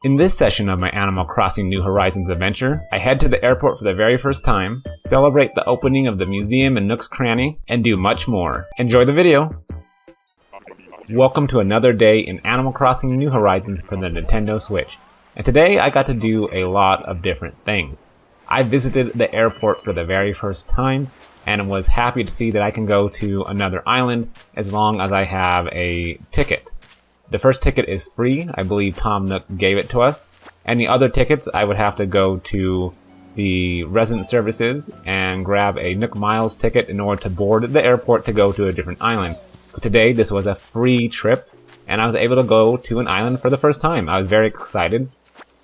In this session of my Animal Crossing New Horizons adventure, I head to the airport for the very first time, celebrate the opening of the museum in Nook's Cranny, and do much more. Enjoy the video! Welcome to another day in Animal Crossing New Horizons for the Nintendo Switch. And today I got to do a lot of different things. I visited the airport for the very first time, and was happy to see that I can go to another island as long as I have a ticket. The first ticket is free. I believe Tom Nook gave it to us. Any other tickets, I would have to go to the resident services and grab a Nook Miles ticket in order to board the airport to go to a different island. But today, this was a free trip, and I was able to go to an island for the first time. I was very excited.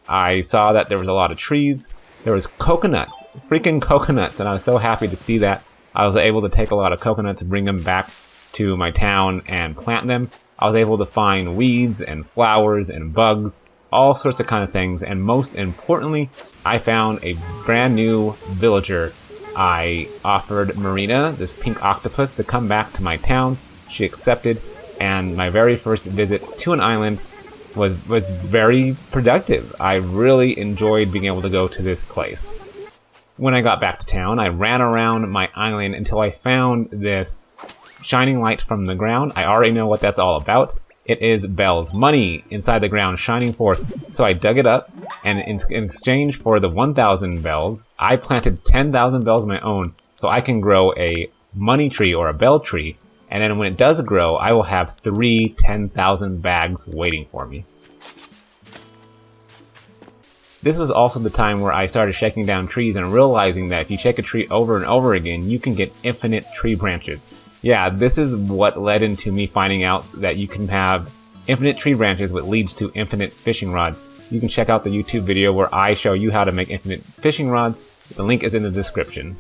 I saw that there was a lot of trees. There was coconuts, freaking coconuts, and I was so happy to see that. I was able to take a lot of coconuts, bring them back to my town, and plant them. I was able to find weeds and flowers and bugs, all sorts of kind of things, and most importantly, I found a brand new villager. I offered Marina, this pink octopus, to come back to my town. She accepted, and my very first visit to an island was very productive. I really enjoyed being able to go to this place. When I got back to town, I ran around my island until I found this shining light from the ground. I already know what that's all about. It is bells, money inside the ground shining forth. So I dug it up, and in exchange for the 1,000 bells, I planted 10,000 bells of my own, so I can grow a money tree or a bell tree. And then when it does grow, I will have 3 10,000 bags waiting for me. This was also the time where I started shaking down trees and realizing that if you shake a tree over and over again, you can get infinite tree branches. Yeah, this is what led into me finding out that you can have infinite tree branches, which leads to infinite fishing rods. You can check out the YouTube video where I show you how to make infinite fishing rods. The link is in the description.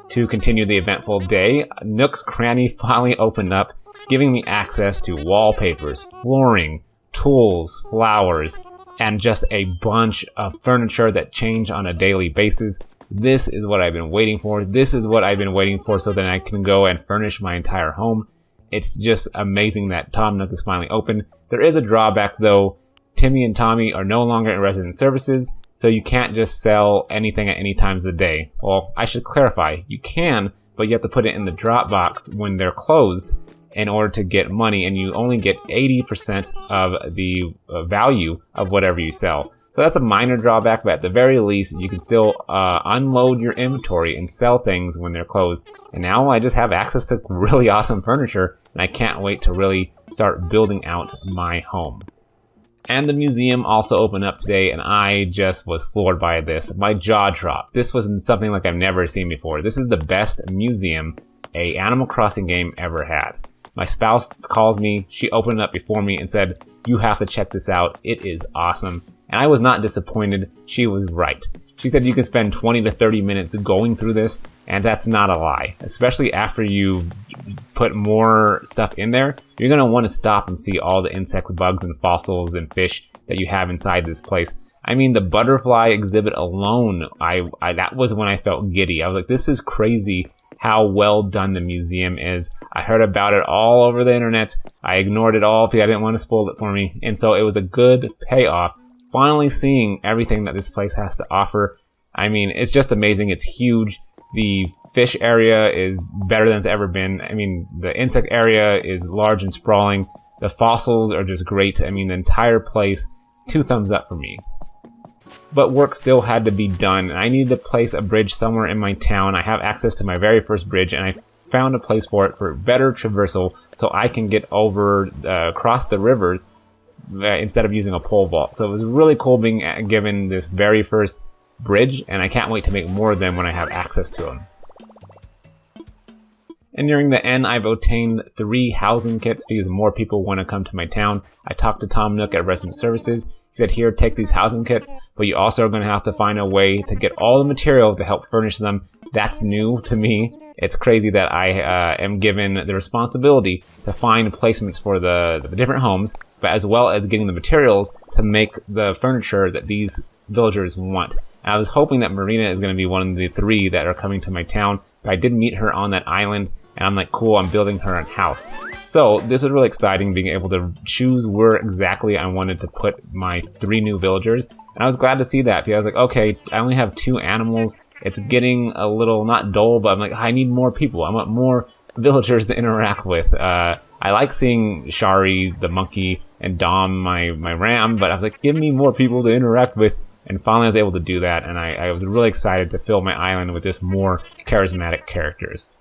To continue the eventful day, Nook's Cranny finally opened up, giving me access to wallpapers, flooring, tools, flowers, and just a bunch of furniture that change on a daily basis. This is what I've been waiting for. This is what I've been waiting for so that I can go and furnish my entire home. It's just amazing that Tom Nook is finally open. There is a drawback though. Timmy and Tommy are no longer in resident services, so you can't just sell anything at any times of the day. Well, I should clarify. You can, but you have to put it in the drop box when they're closed in order to get money, and you only get 80% of the value of whatever you sell. So that's a minor drawback, but at the very least, you can still unload your inventory and sell things when they're closed. And now I just have access to really awesome furniture, and I can't wait to really start building out my home. And the museum also opened up today, and I just was floored by this. My jaw dropped. This was something like I've never seen before. This is the best museum a Animal Crossing game ever had. My spouse calls me, she opened it up before me and said, "You have to check this out, it is awesome." And I was not disappointed, she was right. She said you can spend 20 to 30 minutes going through this, and that's not a lie. Especially after you put more stuff in there, you're going to want to stop and see all the insects, bugs, and fossils and fish that you have inside this place. I mean, the butterfly exhibit alone, that was when I felt giddy. I was like, this is crazy how well done the museum is. I heard about it all over the internet. I ignored it all because I didn't want to spoil it for me. And so it was a good payoff. Finally seeing everything that this place has to offer. I mean, it's just amazing. It's huge. The fish area is better than it's ever been. I mean, the insect area is large and sprawling. The fossils are just great. I mean, the entire place, 2 thumbs up for me. But work still had to be done. I needed to place a bridge somewhere in my town. I have access to my very first bridge, and I found a place for it for better traversal so I can get over, across the rivers instead of using a pole vault. So it was really cool being given this very first bridge, and I can't wait to make more of them when I have access to them. And nearing the end, I've obtained 3 housing kits because more people want to come to my town. I talked to Tom Nook at Resident Services. He said, here, take these housing kits, but you also are going to have to find a way to get all the material to help furnish them. That's new to me. It's crazy that I am given the responsibility to find placements for the different homes, but as well as getting the materials to make the furniture that these villagers want. And I was hoping that Marina is going to be one of the 3 that are coming to my town, but I did meet her on that island, And I'm like, cool, I'm building her a house. So this was really exciting, being able to choose where exactly I wanted to put my 3 new villagers. And I was glad to see that, because I was like, okay, I only have 2 animals. It's getting a little, not dull, but I'm like, I need more people. I want more villagers to interact with. I like seeing Shari, the monkey, and Dom, my ram, but I was like, give me more people to interact with. And finally I was able to do that, and I was really excited to fill my island with just more charismatic characters.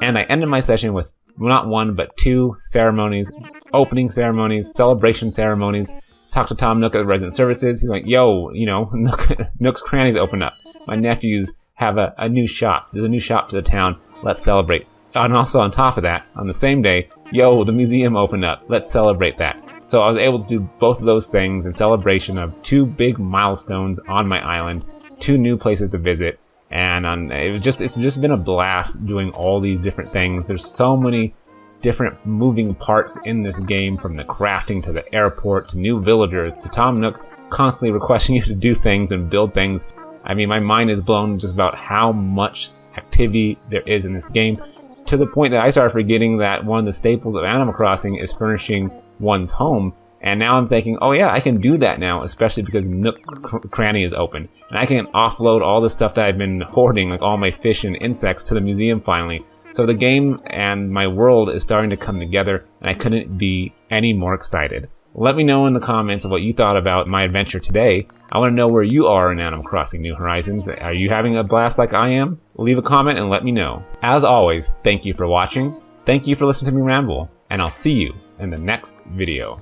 And I ended my session with not 1, but 2 ceremonies, opening ceremonies, celebration ceremonies. Talked to Tom Nook at Resident Services. He's like, yo, you know, Nook's Cranny's open up. My nephews have a new shop. There's a new shop to the town. Let's celebrate. And also on top of that, on the same day, yo, the museum opened up. Let's celebrate that. So I was able to do both of those things in celebration of 2 big milestones on my island, 2 new places to visit. And it's just been a blast doing all these different things. There's so many different moving parts in this game, from the crafting to the airport to new villagers to Tom Nook constantly requesting you to do things and build things. I mean, my mind is blown just about how much activity there is in this game, to the point that I started forgetting that one of the staples of Animal Crossing is furnishing one's home. And now I'm thinking, oh yeah, I can do that now, especially because Nook Cranny is open. And I can offload all the stuff that I've been hoarding, like all my fish and insects, to the museum finally. So the game and my world is starting to come together, and I couldn't be any more excited. Let me know in the comments of what you thought about my adventure today. I want to know where you are in Animal Crossing New Horizons. Are you having a blast like I am? Leave a comment and let me know. As always, thank you for watching. Thank you for listening to me ramble, and I'll see you in the next video.